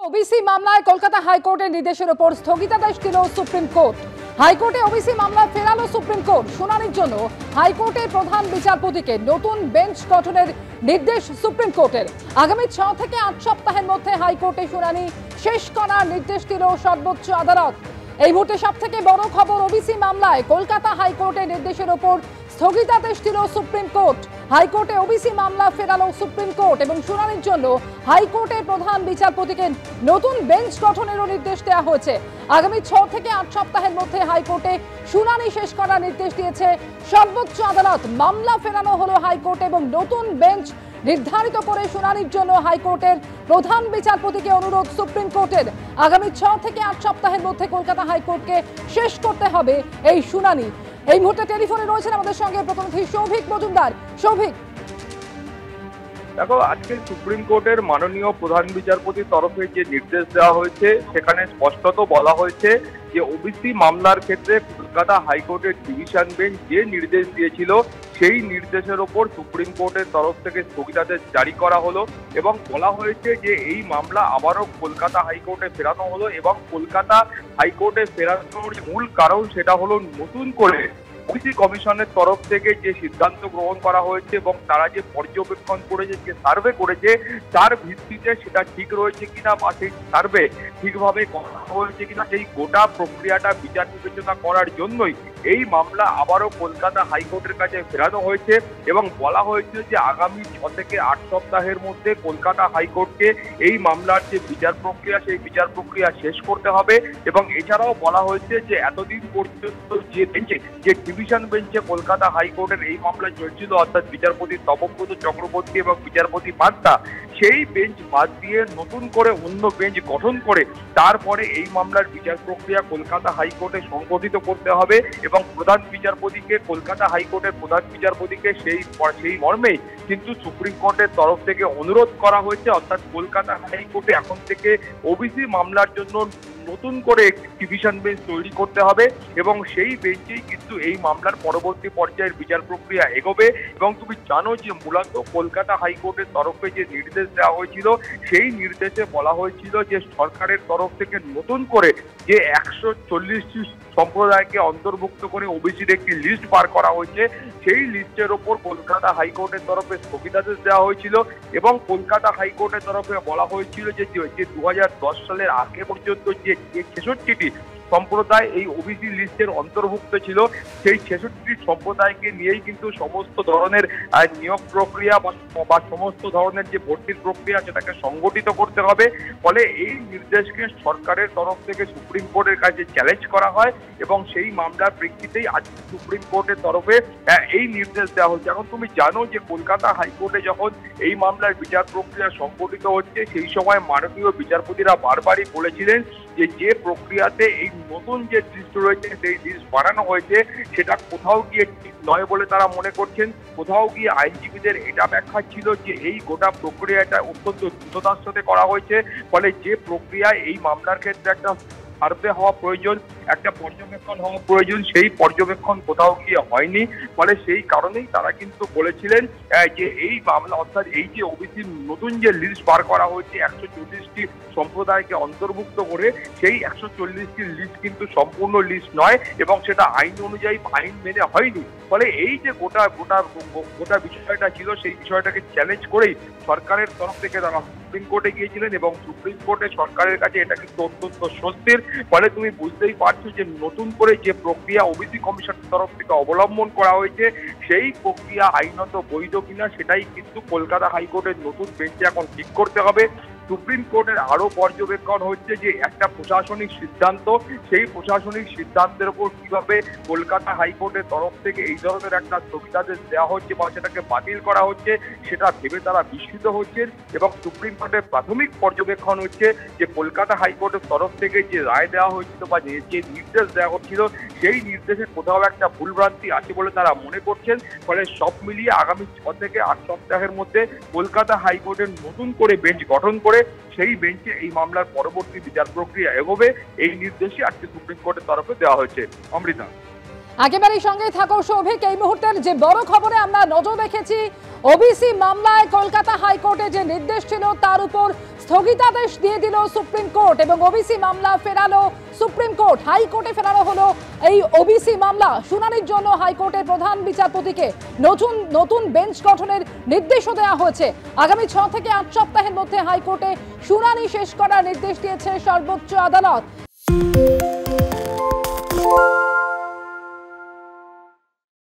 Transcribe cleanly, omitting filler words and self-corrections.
OBC মামলায় কলকাতা হাইকোর্টের নির্দেশের উপর স্থগিতাদেশ দিল সুপ্রিম কোর্ট। হাইকোর্টে ওবিসি মামলা ফেরালো সুপ্রিম কোর্ট। শুনানির জন্য হাইকোর্টের প্রধান বিচারপতিকে নতুন বেঞ্চ গঠনের নির্দেশ সুপ্রিম কোর্টের। আগামী 6 থেকে 8 সপ্তাহের মধ্যে হাইকোর্টে শুনানি শেষ করার নির্দেশ দিল সর্বোচ্চ আদালত। এই মুহূর্তে সবথেকে বড় খবর, ওবিসি মামলায় কলকাতা হাইকোর্টের নির্দেশের উপর স্থগিতাদেশ দিল সুপ্রিম কোর্ট। হাইকোর্টে ওবিসি মামলা ফেরালো সুপ্রিম কোর্ট এবং শুনানির জন্য হাইকোর্টের প্রধান বিচারপতিকে নতুন বেঞ্চ গঠনেরও নির্দেশ দেওয়া হয়েছে। আগামী 6 থেকে 8 সপ্তাহের মধ্যে হাইকোর্টে শুনানি শেষ করার নির্দেশ দিয়েছে সর্বোচ্চ আদালত। মামলা ফেরানো হলো হাইকোর্টে এবং নতুন বেঞ্চ নির্ধারিত করে শুনানির জন্য হাইকোর্টের প্রধান বিচারপতিকে অনুরোধ সুপ্রিম কোর্টের। আগামী 6 থেকে 8 সপ্তাহের মধ্যে কলকাতা হাইকোর্টকে শেষ করতে হবে এই শুনানি। এই মুহূর্তে টেলিফোনে রয়েছেন আমাদের সঙ্গে প্রতিনিধি সৌভিক মজুমদার। সৌভিক, দেখো, আজকে সুপ্রিম কোর্টের মাননীয় প্রধান বিচারপতির তরফে যে নির্দেশ দেওয়া হয়েছে সেখানে স্পষ্টত বলা হয়েছে যে ওবিসি মামলার ক্ষেত্রে কলকাতা হাইকোর্টের ডিভিশন বেঞ্চ যে নির্দেশ দিয়েছিল সেই নির্দেশের ওপর সুপ্রিম কোর্টের তরফ থেকে স্থগিতাদেশ জারি করা হলো এবং বলা হয়েছে যে এই মামলা আবারও কলকাতা হাইকোর্টে ফেরানো হলো এবং কলকাতা হাইকোর্টে ফেরানোর মূল কারণ সেটা হলো নতুন করে ওবিসি কমিশনের তরফ থেকে যে সিদ্ধান্ত গ্রহণ করা হয়েছে এবং তারা যে পর্যবেক্ষণ করেছে, যে সার্ভে করেছে, তার ভিত্তিতে সেটা ঠিক রয়েছে কিনা বা সেই সার্ভে ঠিকভাবে করা হয়েছে কিনা সেই গোটা প্রক্রিয়াটা বিচার বিবেচনা করার জন্যই এই মামলা আবারও কলকাতা হাইকোর্টের কাছে ফেরানো হয়েছে এবং বলা হয়েছে যে আগামী 6 থেকে 8 সপ্তাহের মধ্যে কলকাতা হাইকোর্টকে এই মামলার যে বিচার প্রক্রিয়া সেই বিচার প্রক্রিয়া শেষ করতে হবে। এবং এছাড়াও বলা হয়েছে যে এতদিন পর্যন্ত যে বেঞ্চে, যে ডিভিশন বেঞ্চে কলকাতা হাইকোর্টের এই মামলা চলছিল, অর্থাৎ বিচারপতি তপব্রত চক্রবর্তী এবং বিচারপতি পান্তা, সেই বেঞ্চ বাদ দিয়ে নতুন করে অন্য বেঞ্চ গঠন করে তারপরে এই মামলার বিচার প্রক্রিয়া কলকাতা হাইকোর্টে সংগঠিত করতে হবে এবং প্রধান বিচারপতিকে, কলকাতা হাইকোর্টের প্রধান বিচারপতিকে সেই মর্মেই কিন্তু সুপ্রিম কোর্টের তরফ থেকে অনুরোধ করা হয়েছে। অর্থাৎ কলকাতা হাইকোর্টে এখন থেকে ওবিসি মামলার জন্য নতুন করে একটি ডিভিশন বেঞ্চ তৈরি করতে হবে এবং সেই বেঞ্চেই কিন্তু এই মামলার পরবর্তী পর্যায়ের বিচার প্রক্রিয়া এগোবে। এবং তুমি জানো যে মূলত কলকাতা হাইকোর্টের তরফে যে নির্দেশ দেওয়া হয়েছিল সেই নির্দেশে বলা হয়েছিল যে সরকারের তরফ থেকে নতুন করে যে 140টি সম্প্রদায়কে অন্তর্ভুক্ত করে ওবিসির একটি লিস্ট বার করা হয়েছে, সেই লিস্টের ওপর কলকাতা হাইকোর্টের তরফে স্থগিতাদেশ দেওয়া হয়েছিল এবং কলকাতা হাইকোর্টের তরফে বলা হয়েছিল যে 2010 সালের আগে পর্যন্ত যে 66টি সম্প্রদায় এই ওবিসি লিস্টের অন্তর্ভুক্ত ছিল, সেই 66টি সম্প্রদায়কে নিয়েই কিন্তু সমস্ত ধরনের নিয়োগ প্রক্রিয়া বা সমস্ত ধরনের যে ভর্তির প্রক্রিয়া সেটাকে সংগঠিত করতে হবে। ফলে এই নির্দেশকে সরকারের তরফ থেকে সুপ্রিম কোর্টের কাছে চ্যালেঞ্জ করা হয় এবং সেই মামলার প্রেক্ষিতেই আজকে সুপ্রিম কোর্টের তরফে এই নির্দেশ দেওয়া হচ্ছে। এখন তুমি জানো যে কলকাতা হাইকোর্টে যখন এই মামলার বিচার প্রক্রিয়া সংগঠিত হচ্ছে সেই সময় মাননীয় বিচারপতিরা বারবারই বলেছিলেন যে প্রক্রিয়াতে এই নতুন যে লিস্ট রয়েছে সেই লিস্ট বানানো হয়েছে সেটা কোথাও গিয়ে ঠিক নয় বলে তারা মনে করছেন। কোথাও গিয়ে আইনজীবীদের এটা ব্যাখ্যা ছিল যে এই গোটা প্রক্রিয়াটা অত্যন্ত দ্রুততার সাথে করা হয়েছে, ফলে যে প্রক্রিয়ায় এই মামলার ক্ষেত্রে একটা সার্ভে হওয়া প্রয়োজন, একটা পর্যবেক্ষণ হওয়া প্রয়োজন, সেই পর্যবেক্ষণ কোথাও গিয়ে হয়নি। ফলে সেই কারণেই তারা কিন্তু বলেছিলেন যে এই মামলা, অর্থাৎ এই যে ওবিসির নতুন যে লিস্ট বার করা হয়েছে 140টি সম্প্রদায়কে অন্তর্ভুক্ত করে, সেই 140টি লিস্ট কিন্তু সম্পূর্ণ লিস্ট নয় এবং সেটা আইন অনুযায়ী আইন মেনে হয়নি। ফলে এই যে গোটা বিষয়টা ছিল সেই বিষয়টাকে চ্যালেঞ্জ করেই সরকারের তরফ থেকে তারা সুপ্রিম কোর্টে গিয়েছিলেন এবং সুপ্রিম কোর্টে সরকারের কাছে এটা কিন্তু অত্যন্ত স্বস্তির। ফলে তুমি বুঝতেই পারছো যে নতুন করে যে প্রক্রিয়া ওবিসি কমিশনের তরফ থেকে অবলম্বন করা হয়েছে সেই প্রক্রিয়া আইনত বৈধ কিনা সেটাই কিন্তু কলকাতা হাইকোর্টের নতুন বেঞ্চে এখন ঠিক করতে হবে। সুপ্রিম কোর্টের আরো পর্যবেক্ষণ হচ্ছে যে একটা প্রশাসনিক সিদ্ধান্ত, সেই প্রশাসনিক সিদ্ধান্তের উপর কিভাবে কলকাতা হাইকোর্টের তরফ থেকে এই ধরনের একটা স্থগিতাদেশ দেওয়া হচ্ছে বা সেটাকে বাতিল করা হচ্ছে সেটা ভেবে তারা বিস্মিত হচ্ছেন। এবং সুপ্রিম কোর্টের প্রাথমিক পর্যবেক্ষণ হচ্ছে যে কলকাতা হাইকোর্টের তরফ থেকে যে রায় দেওয়া হয়েছিল বা যে নির্দেশ দেওয়া হচ্ছিল সেই নির্দেশে কোথাও একটা ভুলভ্রান্তি আছে বলে তারা মনে করছেন। ফলে সব মিলিয়ে আগামী 6 থেকে 8 সপ্তাহের মধ্যে কলকাতা হাইকোর্টের নতুন করে বেঞ্চ গঠন করে সেই বেঞ্চে এই মামলার পরবর্তী বিচার প্রক্রিয়া এগোবে, এই নির্দেশই আজকে সুপ্রিম কোর্টের তরফে দেওয়া হয়েছে। অমৃতা, একেবারেই সঙ্গে থাকো সৌভিক। এই মুহূর্তের যে বড় খবরে আমরা নজর রেখেছি, ওবিসি মামলায় কলকাতা হাইকোর্টে যে নির্দেশ ছিল তার উপর স্থগিতাদেশ দিয়ে দিল সুপ্রিম কোর্ট এবং ওবিসি মামলা ফেরালো সুপ্রিম কোর্ট। হাইকোর্টে ফেরানো হলো এই ওবিসি মামলা। শুনানির জন্য হাইকোর্টের প্রধান বিচারপতিকে নতুন বেঞ্চ গঠনের নির্দেশও দেওয়া হয়েছে। আগামী 6 থেকে 8 সপ্তাহের মধ্যে হাইকোর্টে শুনানি শেষ করার নির্দেশ দিয়েছে সর্বোচ্চ আদালত।